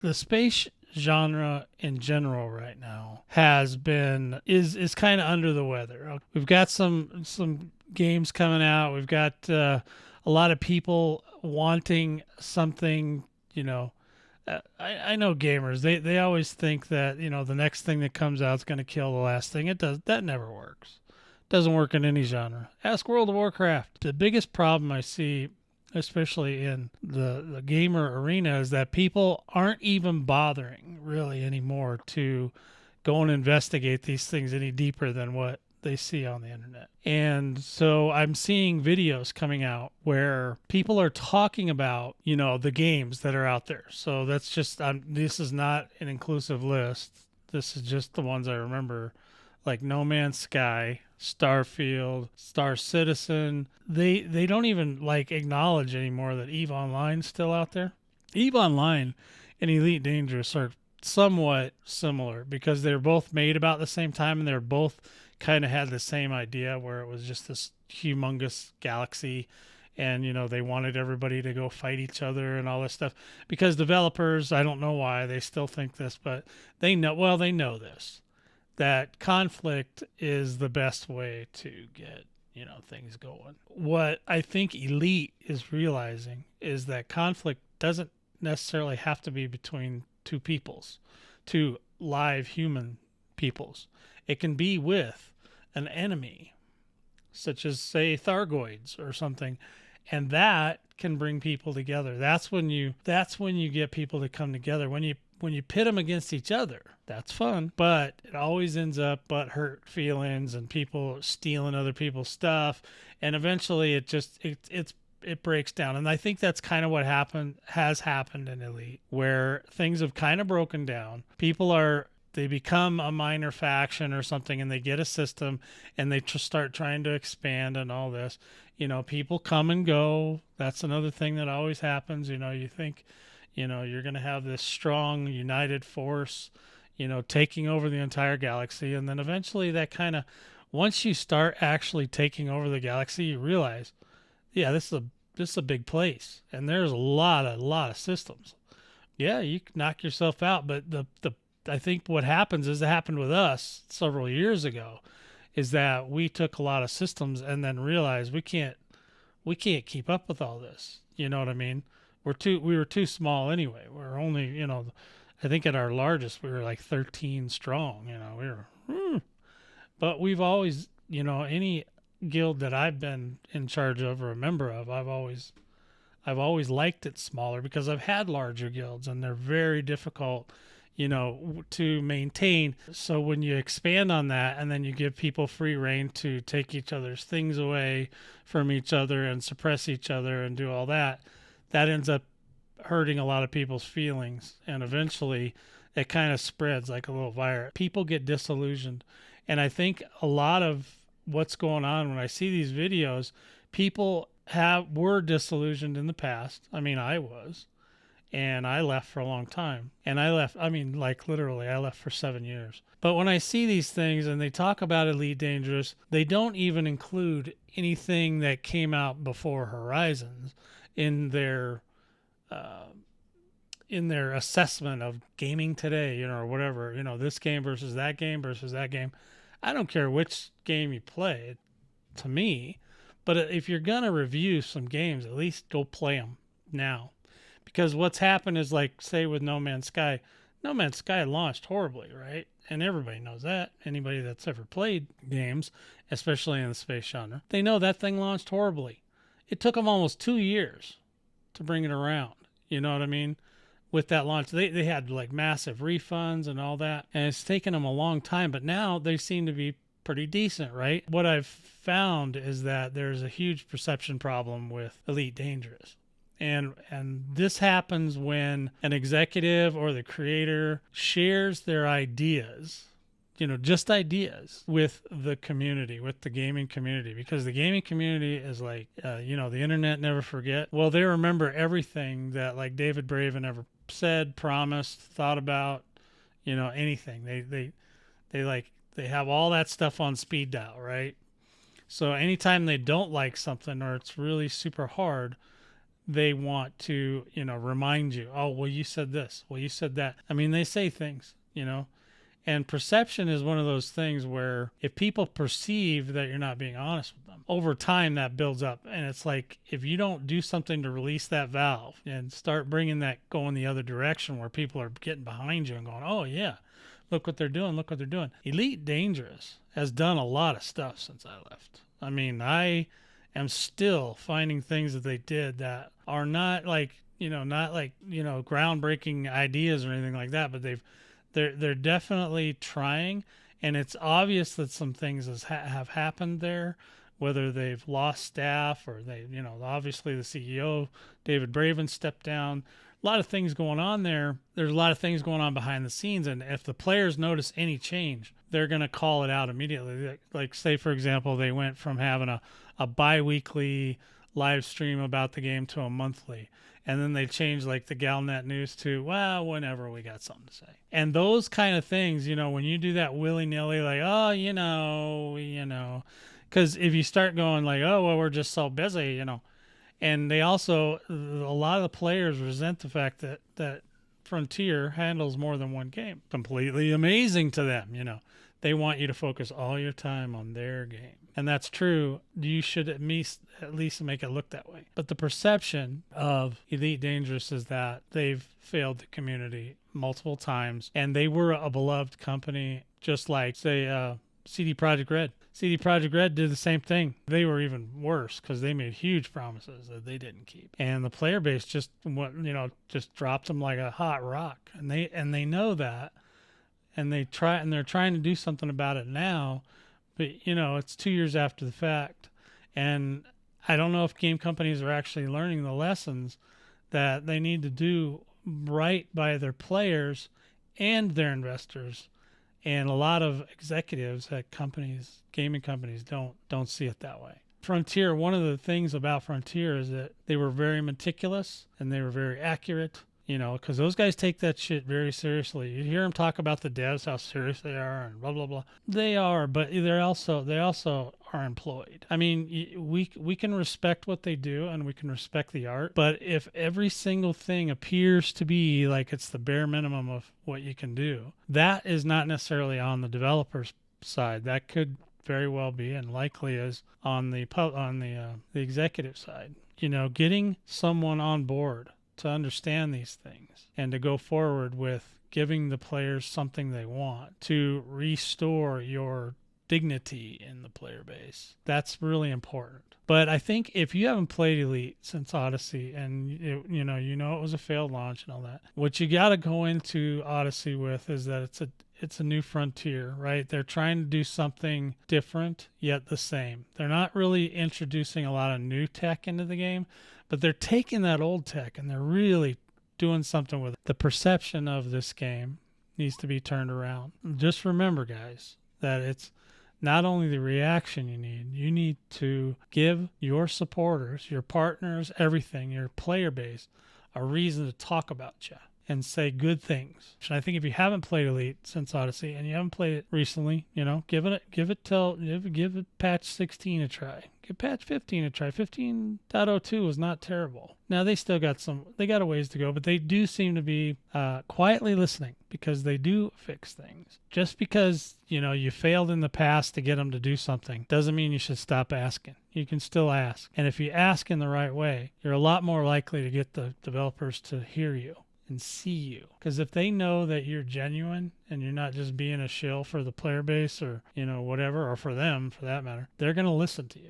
The space genre in general right now is kind of under the weather. We've got some games coming out. We've got a lot of people wanting something, you know. I know gamers. They always think that the next thing that comes out is going to kill the last thing. It does that never works. Doesn't work in any genre. Ask World of Warcraft. The biggest problem I see, especially in the gamer arena, is that people aren't even bothering really anymore to go and investigate these things any deeper than what they see on the internet. And so I'm seeing videos coming out where people are talking about, the games that are out there. So that's just, this is not an inclusive list. This is just the ones I remember, like No Man's Sky, Starfield, Star Citizen. They don't even like acknowledge anymore that EVE Online's still out there. EVE Online and Elite Dangerous are somewhat similar because they're both made about the same time, and they're both kind of had the same idea where it was just this humongous galaxy, and they wanted everybody to go fight each other and all this stuff, because developers, I don't know why they still think this, but they know this, that conflict is the best way to get things going. What I think Elite is realizing is that conflict doesn't necessarily have to be between two live human peoples. It can be with an enemy, such as say thargoids or something, and that can bring people together. That's when you get people to come together. When you pit them against each other, that's fun, but it always ends up hurt feelings and people stealing other people's stuff, and eventually it breaks down. And I think that's kind of what has happened in Elite, where things have kind of broken down. They become a minor faction or something, and they get a system, and they start trying to expand and all this. People come and go. That's another thing that always happens. You think, you're going to have this strong, united force, taking over the entire galaxy. And then eventually once you start actually taking over the galaxy, you realize, yeah, this is a big place, and there's a lot of systems. Yeah, you can knock yourself out, but I think what happens is, it happened with us several years ago, is that we took a lot of systems and then realized we can't keep up with all this. You know what I mean? We were too small anyway. We're only, I think at our largest we were like 13 strong. But we've always, any guild that I've been in charge of or a member of, I've always liked it smaller, because I've had larger guilds and they're very difficult to maintain. So when you expand on that, and then you give people free reign to take each other's things away from each other and suppress each other and do all that, that ends up hurting a lot of people's feelings. And eventually it kind of spreads like a little virus. People get disillusioned. And I think a lot of what's going on when I see these videos, people were disillusioned in the past. I mean, I was. And I left for a long time. And I left, like literally, I left for 7 years. But when I see these things and they talk about Elite Dangerous, they don't even include anything that came out before Horizons in their assessment of gaming today, or whatever, this game versus that game versus that game. I don't care which game you play, to me. But if you're going to review some games, at least go play them now. Because what's happened is, like, say with No Man's Sky launched horribly, right? And everybody knows that. Anybody that's ever played games, especially in the space genre, they know that thing launched horribly. It took them almost 2 years to bring it around. You know what I mean? With that launch, they had like massive refunds and all that, and it's taken them a long time, but now they seem to be pretty decent, right? What I've found is that there's a huge perception problem with Elite Dangerous. And this happens when an executive or the creator shares their ideas, just ideas, with the community, with the gaming community, because the gaming community is like, the internet never forget. Well, they remember everything that, like, David Braven ever said, promised, thought about, anything. They have all that stuff on speed dial, right? So anytime they don't like something, or it's really super hard, they want to, remind you, oh, well, you said this, well, you said that. I mean, they say things, and perception is one of those things where if people perceive that you're not being honest with them, over time that builds up. And it's like, if you don't do something to release that valve and start bringing that going the other direction where people are getting behind you and going, oh, yeah, look what they're doing, look what they're doing. Elite Dangerous has done a lot of stuff since I left. I mean, I am still finding things that they did that are not like, groundbreaking ideas or anything like that, but they're definitely trying, and it's obvious that some things have happened there, whether they've lost staff or they, obviously the CEO, David Braven, stepped down. A lot of things going on there. There's a lot of things going on behind the scenes, and if the players notice any change, they're going to call it out immediately. Like say, for example, they went from having a bi-weekly live stream about the game to a monthly. And then they changed like the Galnet news to, well, whenever we got something to say. And those kind of things, when you do that willy-nilly, like, oh, because if you start going like, oh, well, we're just so busy, and they also, a lot of the players resent the fact that Frontier handles more than one game. Completely amazing to them, They want you to focus all your time on their game. And that's true. You should at least make it look that way. But the perception of Elite Dangerous is that they've failed the community multiple times. And they were a beloved company, just like, say, CD Projekt Red. CD Projekt Red did the same thing. They were even worse because they made huge promises that they didn't keep. And the player base just dropped them like a hot rock. And they know that. And they're trying to do something about it now. But, it's 2 years after the fact. And I don't know if game companies are actually learning the lessons that they need to do right by their players and their investors. And a lot of executives at gaming companies don't see it that way. Frontier, one of the things about Frontier is that they were very meticulous and they were very accurate. Because those guys take that shit very seriously. You hear them talk about the devs, how serious they are, and blah blah blah. They are, but they also are employed. I mean, we can respect what they do and we can respect the art, but if every single thing appears to be like it's the bare minimum of what you can do, that is not necessarily on the developer's side. That could very well be, and likely is, on the executive side. Getting someone on board to understand these things and to go forward with giving the players something they want to restore your dignity in the player base. That's really important. But I think if you haven't played Elite since Odyssey and it was a failed launch and all that, what you got to go into Odyssey with is that it's a new frontier, right? They're trying to do something different yet the same. They're not really introducing a lot of new tech into the game, but they're taking that old tech and they're really doing something with it. The perception of this game needs to be turned around. Just remember, guys, that it's not only the reaction you need to give your supporters, your partners, everything, your player base, a reason to talk about you and say good things. And I think if you haven't played Elite since Odyssey and you haven't played it recently, give it patch 16 a try. Give patch 15 a try. 15.02 was not terrible. Now they still got a ways to go, but they do seem to be quietly listening because they do fix things. Just because, you failed in the past to get them to do something doesn't mean you should stop asking. You can still ask. And if you ask in the right way, you're a lot more likely to get the developers to hear you and see you. Because if they know that you're genuine and you're not just being a shill for the player base or, whatever, or for them for that matter, they're going to listen to you.